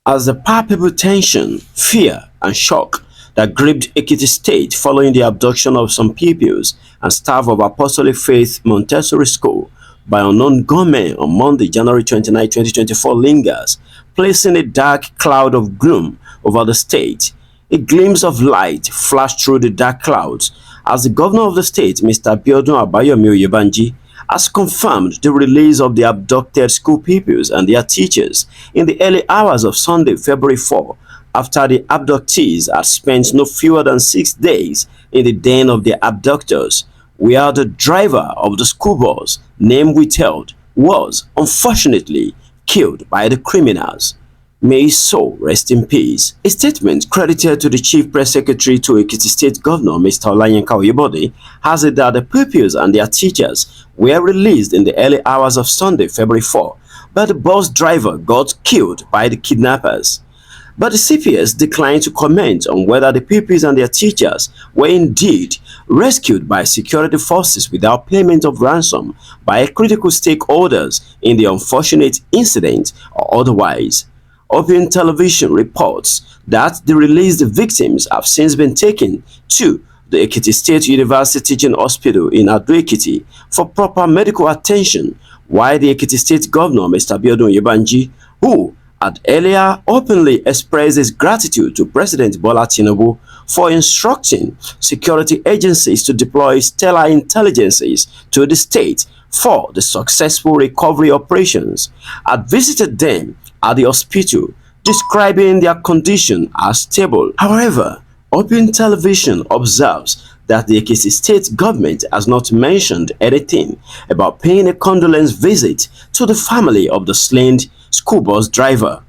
as the palpable tension, fear, and shock that gripped Ekiti State following the abduction of some pupils and staff of Apostolic Faith Montessori School by unknown gunmen on Monday, January 29, 2024 lingers, placing a dark cloud of gloom over the state. A glimpse of light flashed through the dark clouds as the governor of the state, Mr. Biodun Abayomi Oyebanji, has confirmed the release of the abducted school pupils and their teachers in the early hours of Sunday, February 4, after the abductees had spent no fewer than 6 days in the den of their abductors, where the driver of the school bus, name withheld, was unfortunately killed by the criminals. May his soul rest in peace. A statement credited to the Chief Press Secretary to Ekiti State Governor, Mr. Olayinka Oyebode, has it that the pupils and their teachers were released in the early hours of Sunday, February 4, but the bus driver got killed by the kidnappers. But the CPS declined to comment on whether the pupils and their teachers were indeed rescued by security forces without payment of ransom by critical stakeholders in the unfortunate incident or otherwise. Open Television reports that the released victims have since been taken to the Ekiti State University Teaching Hospital in Ado-Ekiti for proper medical attention, while the Ekiti State Governor, Mr. Biodun Oyebanji, who had earlier openly expressed his gratitude to President Bola Tinubu for instructing security agencies to deploy stellar intelligences to the state for the successful recovery operations, had visited them at the hospital, describing their condition as stable. However, Open Television observes that the Ekiti State government has not mentioned anything about paying a condolence visit to the family of the slain school bus driver.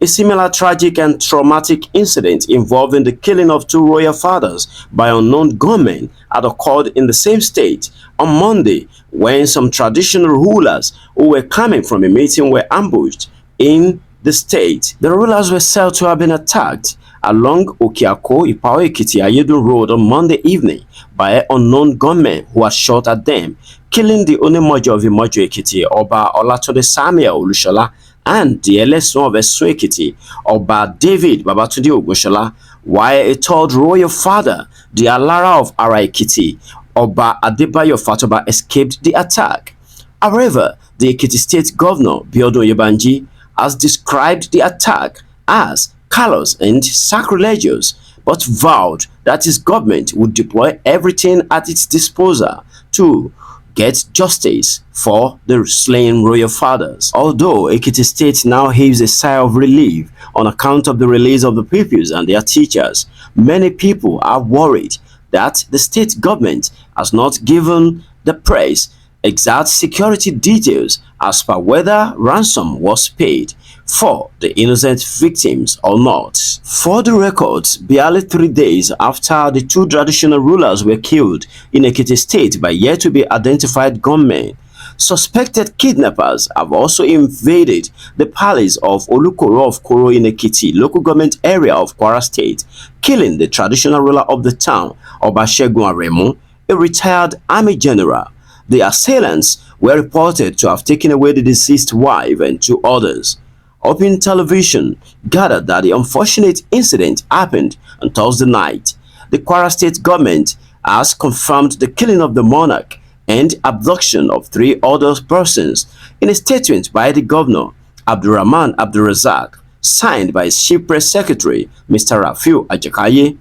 A similar tragic and traumatic incident involving the killing of two royal fathers by unknown gunmen had occurred in the same state on Monday when some traditional rulers who were coming from a meeting were ambushed in the state. The rulers were said to have been attacked along Okiako-Ipawa-Ekiti Ayedun Road on Monday evening by unknown gunmen who had shot at them, killing the Onimojo of Imojo-Ekiti, Oba Olatunde Samuel Olushola, and the Eleson of Esun-Ekiti, Oba David Babatunde Ogunshola, while a third royal father, the Alara of Ara-Ekiti, Oba Adebayo Fatoba, escaped the attack. However, the Ekiti State Governor, Biodun Oyebanji, has described the attack as callous and sacrilegious, but vowed that his government would deploy everything at its disposal to get justice for the slain royal fathers. Although Ekiti State now heaves a sigh of relief on account of the release of the pupils and their teachers, many people are worried that the state government has not given the press exact security details as per whether ransom was paid for the innocent victims or not. For the records, barely 3 days after the two traditional rulers were killed in Ekiti State by yet to be identified gunmen, suspected kidnappers have also invaded the palace of Olukoro of Koro in Ekiti local government area of Kwara State, killing the traditional ruler of the town, Oba Segun Aremu, a retired army general. The assailants were reported to have taken away the deceased wife and two others. Open Television gathered that the unfortunate incident happened on Thursday night. The Kwara State government has confirmed the killing of the monarch and abduction of 3 other persons in a statement by the governor, Abdurrahman Abdulrazak, signed by his Chief Press Secretary, Mr. Rafiu Ajakaye.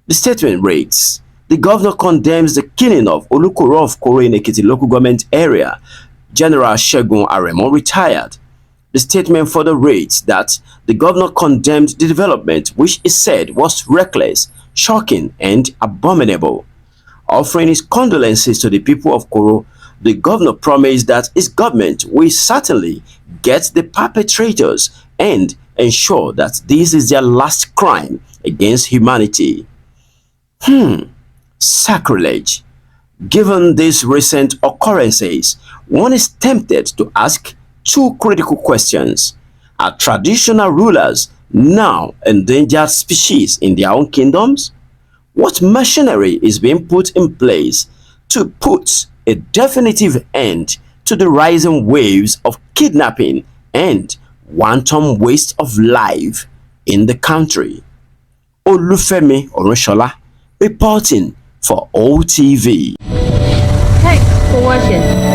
The statement reads, the governor condemns the killing of Olukoro of Koro in Ekiti local government area, General Segun Aremu, retired. The statement further reads that the governor condemned the development, which he said was reckless, shocking, and abominable. Offering his condolences to the people of Koro, the governor promised that his government will certainly get the perpetrators and ensure that this is their last crime against humanity. Sacrilege. Given these recent occurrences, one is tempted to ask 2 critical questions. Are traditional rulers now endangered species in their own kingdoms? What machinery is being put in place to put a definitive end to the rising waves of kidnapping, and wanton waste of life in the country. Olufemi Oronshola reporting for OTV. Thanks for watching.